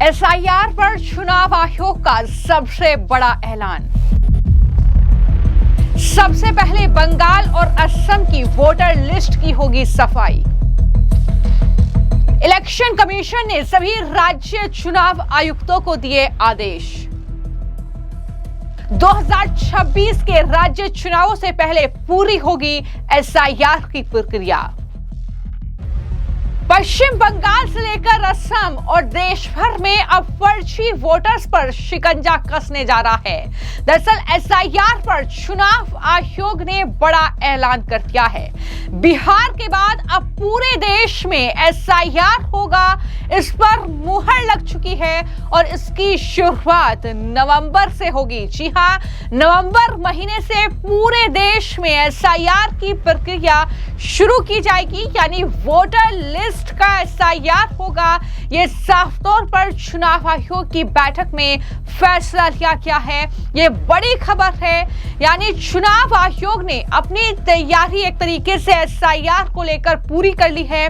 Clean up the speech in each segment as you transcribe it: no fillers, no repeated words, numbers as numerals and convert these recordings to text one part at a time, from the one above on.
SIR पर चुनाव आयोग का सबसे बड़ा ऐलान। सबसे पहले बंगाल और असम की वोटर लिस्ट की होगी सफाई। इलेक्शन कमीशन ने सभी राज्य चुनाव आयुक्तों को दिए आदेश। 2026 के राज्य चुनावों से पहले पूरी होगी एसआईआर की प्रक्रिया। पश्चिम बंगाल से लेकर असम और देश भर में अब फर्जी वोटर्स पर शिकंजा कसने जा रहा है। दरअसल एसआईआर पर चुनाव आयोग ने बड़ा ऐलान कर दिया है। बिहार के बाद अब पूरे देश में एसआईआर होगा, इस पर मुहर लग चुकी है और इसकी शुरुआत नवंबर से होगी। जी हां, नवंबर महीने से पूरे देश में एसआईआर की प्रक्रिया शुरू की जाएगी, यानी वोटर लिस्ट का एसआईआर होगा। ये साफ तौर पर चुनाव आयोग की बैठक में फैसला लिया गया है। ये बड़ी खबर है, यानी चुनाव आयोग ने अपनी तैयारी एक तरीके से एसआईआर को लेकर पूरी कर ली है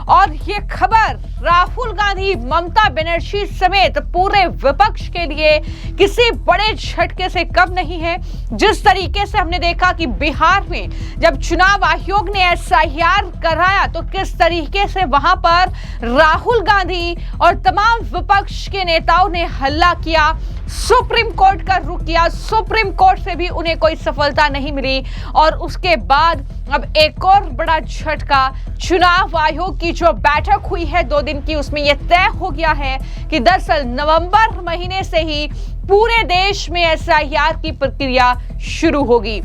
और ये खबर राहुल गांधी, ममता बनर्जी समेत पूरे विपक्ष के लिए किसी बड़े झटके से कम नहीं है। जिस तरीके से हमने देखा कि बिहार में जब चुनाव आयोग ने एसआईआर कराया तो किस तरीके से वहां पर राहुल गांधी और तमाम विपक्ष के नेताओं ने हल्ला किया, सुप्रीम कोर्ट का रुख किया। सुप्रीम कोर्ट से भी उन्हें कोई सफलता नहीं मिली और उसके बाद अब एक और बड़ा झटका, चुनाव आयोग की जो बैठक हुई है 2 दिन की, उसमें यह तय हो गया है कि दरअसल नवंबर महीने से ही पूरे देश में एसआईआर की प्रक्रिया शुरू होगी,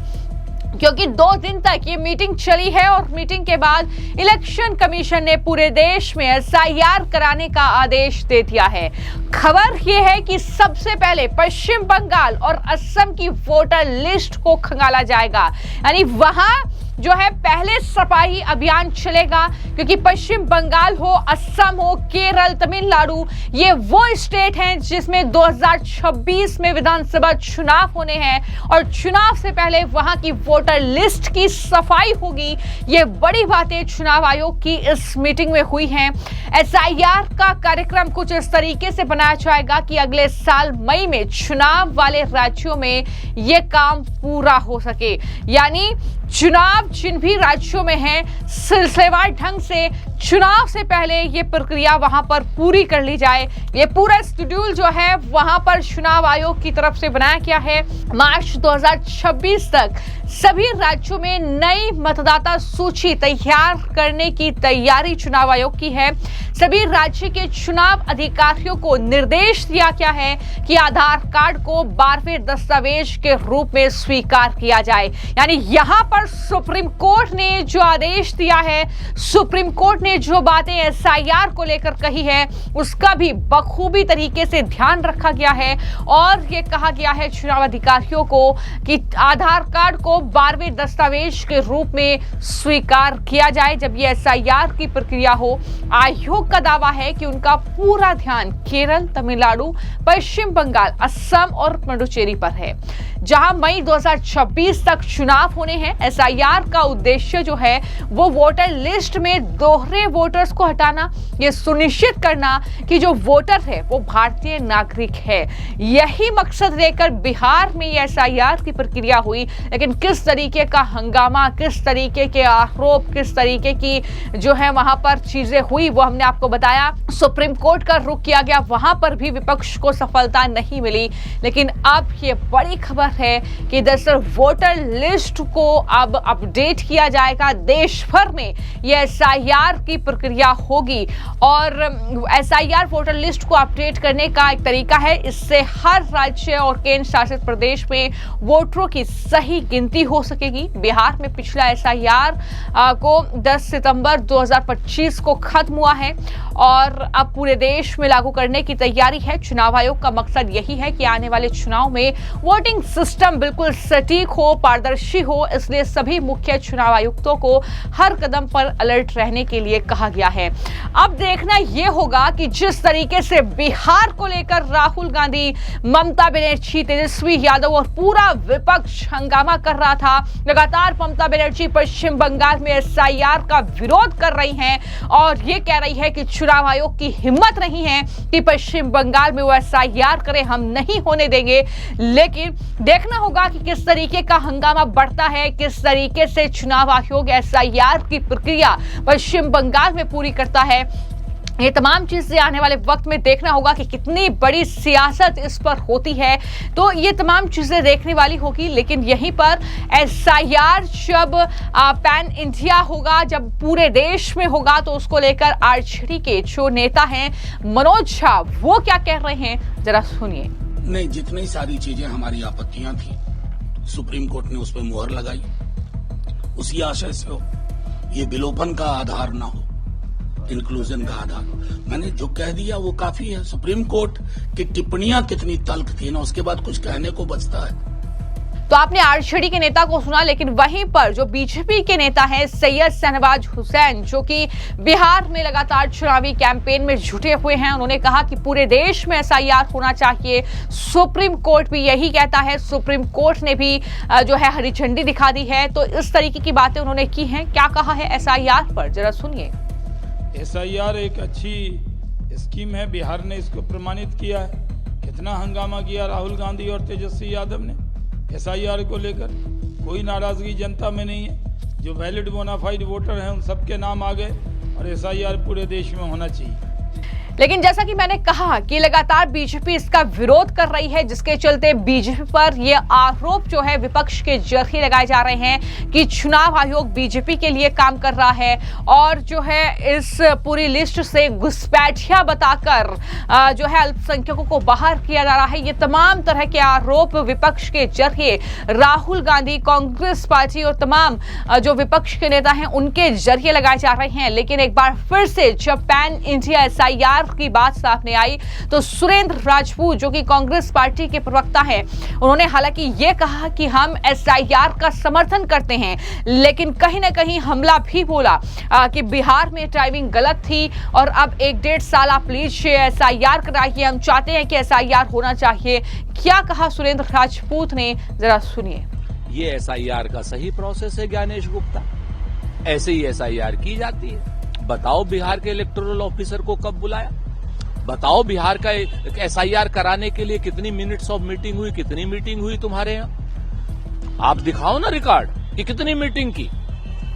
क्योंकि 2 दिन तक ये मीटिंग चली है और मीटिंग के बाद इलेक्शन कमीशन ने पूरे देश में एसआईआर कराने का आदेश दे दिया है। खबर ये है कि सबसे पहले पश्चिम बंगाल और असम की वोटर लिस्ट को खंगाला जाएगा, यानी वहां जो है पहले सफाई अभियान चलेगा, क्योंकि पश्चिम बंगाल हो, असम हो, केरल, तमिलनाडु, ये वो स्टेट हैं जिसमें 2026 में विधानसभा चुनाव होने हैं और चुनाव से पहले वहां की वोटर लिस्ट की सफाई होगी। ये बड़ी बातें चुनाव आयोग की इस मीटिंग में हुई हैं। एसआईआर का कार्यक्रम कुछ इस तरीके से बनाया जाएगा कि अगले साल मई में चुनाव वाले राज्यों में यह काम पूरा हो सके, यानी चुनाव जिन भी राज्यों में है सिलसिलेवार ढंग से चुनाव से पहले ये प्रक्रिया वहां पर पूरी कर ली जाए। ये पूरा शेड्यूल जो है वहां पर चुनाव आयोग की तरफ से बनाया गया है। मार्च 2026 तक सभी राज्यों में नई मतदाता सूची तैयार करने की तैयारी चुनाव आयोग की है। सभी राज्य के चुनाव अधिकारियों को निर्देश दिया गया है कि आधार कार्ड को 12वें दस्तावेज के रूप में स्वीकार किया जाए, यानी यहां पर सुप्रीम कोर्ट ने जो आदेश दिया है, सुप्रीम कोर्ट ने जो बातें एसआईआर को लेकर कही है, उसका भी बखूबी तरीके से ध्यान रखा गया है और ये कहा गया है चुनाव अधिकारियों को कि आधार कार्ड को 12वें दस्तावेज के रूप में स्वीकार किया जाए जब ये एसआईआर की प्रक्रिया हो। आयोग का दावा है कि उनका पूरा ध्यान केरल, तमिलनाडु, पश्चिम बंगाल, असम और पुडुचेरी पर है, जहां मई 2026 तक चुनाव होने हैं। एसआईआर का उद्देश्य जो है वो वोटर लिस्ट में दोहरे वोटर्स को हटाना, ये सुनिश्चित करना कि जो वोटर है वो भारतीय नागरिक है। यही मकसद लेकर बिहार में ये एसआईआर की प्रक्रिया हुई, लेकिन किस तरीके का हंगामा, किस तरीके के आरोप, किस तरीके की जो है वहां पर चीजें हुई वो हमने आपको बताया। सुप्रीम कोर्ट का रुख किया गया, वहां पर भी विपक्ष को सफलता नहीं मिली, लेकिन अब ये बड़ी खबर है कि दरअसल वोटर लिस्ट को अब अपडेट किया जाएगा। देश भर में ये एसआईआर की प्रक्रिया होगी और एसआईआर वोटर लिस्ट को अपडेट करने का एक तरीका है, इससे हर राज्य और केंद्र शासित प्रदेश में वोटरों की सही गिनती हो सकेगी। बिहार में पिछला एसआईआर को 10 सितंबर 2025 को खत्म हुआ है और अब पूरे देश में लागू करने की तैयारी है। चुनाव आयोग का मकसद यही है कि आने वाले चुनाव में वोटिंग सिस्टम बिल्कुल सटीक हो, पारदर्शी हो, इसलिए सभी मुख्य चुनाव आयुक्तों को हर कदम पर अलर्ट रहने के लिए लिए कहा गया है। अब देखना यह होगा कि जिस तरीके से बिहार को लेकर राहुल गांधी, ममता बनर्जी, तेजस्वी यादव और पूरा विपक्ष हंगामा कर रहा था, लगातार ममता बनर्जी पश्चिम बंगाल में एसआईआर का विरोध कर रही हैं और ये कह रही है कि चुनाव आयोग की हिम्मत नहीं है कि पश्चिम बंगाल में वो एसआईआर करे, हम नहीं होने देंगे। लेकिन देखना होगा कि किस तरीके का हंगामा बढ़ता है, किस तरीके से चुनाव आयोग एसआईआर की प्रक्रिया पश्चिम बंगाल में पूरी करता है। ये तमाम चीजें आने वाले वक्त में देखना होगा कि कितनी बड़ी सियासत इस पर होती है, तो ये तमाम चीजें देखने वाली होगी। लेकिन यहीं पर एसआईआर जब पैन इंडिया होगा, जब पूरे देश में होगा, तो उसको लेकर आरजेडी के जो नेता हैं मनोज झा, वो क्या कह रहे हैं, जरा सुनिए। नहीं, जितनी सारी चीजें हमारी आपत्तियां थी, सुप्रीम कोर्ट ने उस पर मुहर लगाई। उसी आशय से हो ये विलोपन का आधार ना हो, इंक्लूजन का आधार। मैंने जो कह दिया वो काफी है। सुप्रीम कोर्ट की टिप्पणियां कितनी तल्ख थी ना, उसके बाद कुछ कहने को बचता है। तो आपने आरजेडी के नेता को सुना, लेकिन वहीं पर जो बीजेपी के नेता हैं सैयद शहनवाज हुसैन, जो कि बिहार में लगातार चुनावी कैंपेन में जुटे हुए हैं, उन्होंने कहा कि पूरे देश में एसआईआर होना चाहिए। सुप्रीम कोर्ट भी यही कहता है, सुप्रीम कोर्ट ने भी जो है हरी झंडी दिखा दी है। तो इस तरीके की बातें उन्होंने की हैं। क्या कहा है एसआईआर पर, जरा सुनिए। एसआईआर एक अच्छी स्कीम है, बिहार ने इसको प्रमाणित किया है। कितना हंगामा किया राहुल गांधी और तेजस्वी यादव ने एसआईआर को लेकर। कोई नाराजगी जनता में नहीं है। जो वैलिड बोनाफाइड वोटर हैं उन सबके नाम आ गए और एसआईआर पूरे देश में होना चाहिए। लेकिन जैसा कि मैंने कहा कि लगातार बीजेपी इसका विरोध कर रही है, जिसके चलते बीजेपी पर यह आरोप जो है विपक्ष के जरिए लगाए जा रहे हैं कि चुनाव आयोग बीजेपी के लिए काम कर रहा है और जो है इस पूरी लिस्ट से घुसपैठिया बताकर जो है अल्पसंख्यकों को बाहर किया जा रहा है। ये तमाम तरह के आरोप विपक्ष के जरिए राहुल गांधी, कांग्रेस पार्टी और तमाम जो विपक्ष के नेता हैं उनके जरिए लगाए जा रहे हैं। लेकिन एक बार फिर से जब पैन इंडिया एसआईआर की बात सामने आई तो सुरेंद्र राजपूत, जो कि कांग्रेस पार्टी के प्रवक्ता हैं, उन्होंने हालांकि ये कहा कि हम एसआईआर का समर्थन करते हैं, लेकिन कहीं ना कहीं हमला भी बोला कि बिहार में टाइमिंग गलत थी और अब 1-1.5 साल आप लीजिए, एसआईआर कराइए, हम चाहते हैं कि एसआईआर होना चाहिए। क्या कहा सुरेंद्र राजपूत ने, जरा सुनिए। ये एसआईआर का सही प्रोसेस है ज्ञानेश गुप्ता, ऐसे ही एसआईआर की जाती है। बताओ बिहार के इलेक्टोरल ऑफिसर को कब बुलाया, बताओ बिहार का एसआईआर कराने के लिए कितनी मिनट्स ऑफ मीटिंग हुई, कितनी मीटिंग हुई तुम्हारे यहाँ, आप दिखाओ ना रिकॉर्ड कि कितनी मीटिंग की।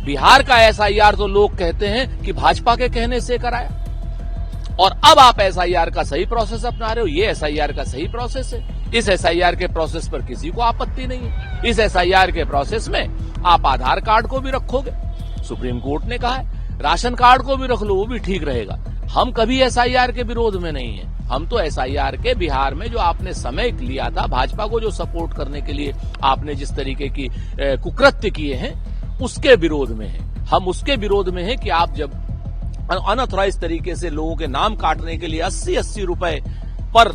बिहार का एसआईआर तो लोग कहते हैं कि भाजपा के कहने से कराया, और अब आप एसआईआर का सही प्रोसेस अपना रहे हो। ये एसआईआर का सही प्रोसेस है। इस एसआईआर के प्रोसेस पर किसी को आपत्ति नहीं है। इस एसआईआर के प्रोसेस में आप आधार कार्ड को भी रखोगे, सुप्रीम कोर्ट ने कहा है, राशन कार्ड को भी रख लो, वो भी ठीक रहेगा। हम कभी एसआईआर के विरोध में नहीं है। हम तो एसआईआर के बिहार में जो आपने समय लिया था, भाजपा को जो सपोर्ट करने के लिए आपने जिस तरीके की कुकृत्य किए हैं, उसके विरोध में है। हम उसके विरोध में है कि आप जब अनऑथराइज तरीके से लोगों के नाम काटने के लिए 80-80 रुपए पर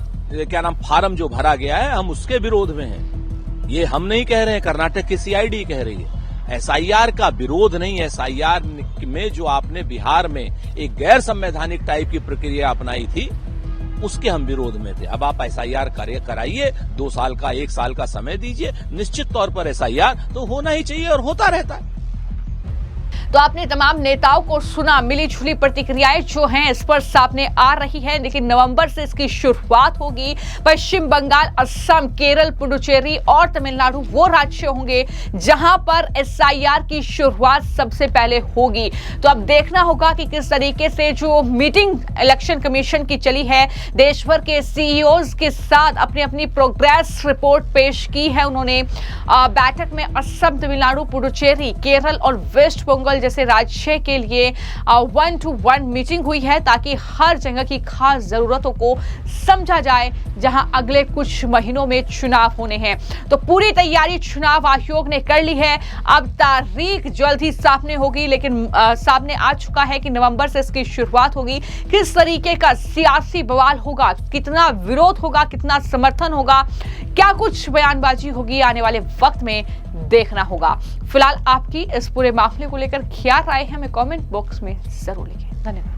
फार्म जो भरा गया है, हम उसके विरोध में हैं। ये हम नहीं कह रहे हैं, कर्नाटक की सीआईडी कह रही है। एसआईआर का विरोध नहीं, एसआईआर में जो आपने बिहार में एक गैर संवैधानिक टाइप की प्रक्रिया अपनाई थी, उसके हम विरोध में थे। अब आप एसआईआर कराइए, 2 साल का 1 साल का समय दीजिए। निश्चित तौर पर एसआईआर तो होना ही चाहिए और होता रहता है। तो आपने तमाम नेताओं को सुना, मिली जुली प्रतिक्रियाएं जो हैं इस पर सामने आ रही है। लेकिन नवंबर से इसकी शुरुआत होगी। पश्चिम बंगाल, असम, केरल, पुडुचेरी और तमिलनाडु वो राज्य होंगे जहां पर एसआईआर की शुरुआत सबसे पहले होगी। तो अब देखना होगा कि किस तरीके से जो मीटिंग इलेक्शन कमीशन की चली है, देश भर के सीईओज के साथ अपनी अपनी प्रोग्रेस रिपोर्ट पेश की है उन्होंने। बैठक में असम, तमिलनाडु, पुडुचेरी, केरल और वेस्ट बंगाल जैसे राज्य के लिए 1-to-1 मीटिंग हुई है, ताकि हर जगह की खास जरूरतों को समझा जाए जहां अगले कुछ महीनों में चुनाव होने हैं। तो पूरी तैयारी चुनाव आयोग ने कर ली है। अब तारीख जल्द ही सामने होगी, लेकिन सामने आ चुका है कि नवंबर से इसकी शुरुआत होगी। किस तरीके का सियासी बवाल होगा, कितना विरोध होगा, कितना समर्थन होगा, क्या कुछ बयानबाजी होगी, आने वाले वक्त में देखना होगा। फिलहाल आपकी इस पूरे मामले को लेकर क्या राय है हमें कमेंट बॉक्स में जरूर लिखें। धन्यवाद।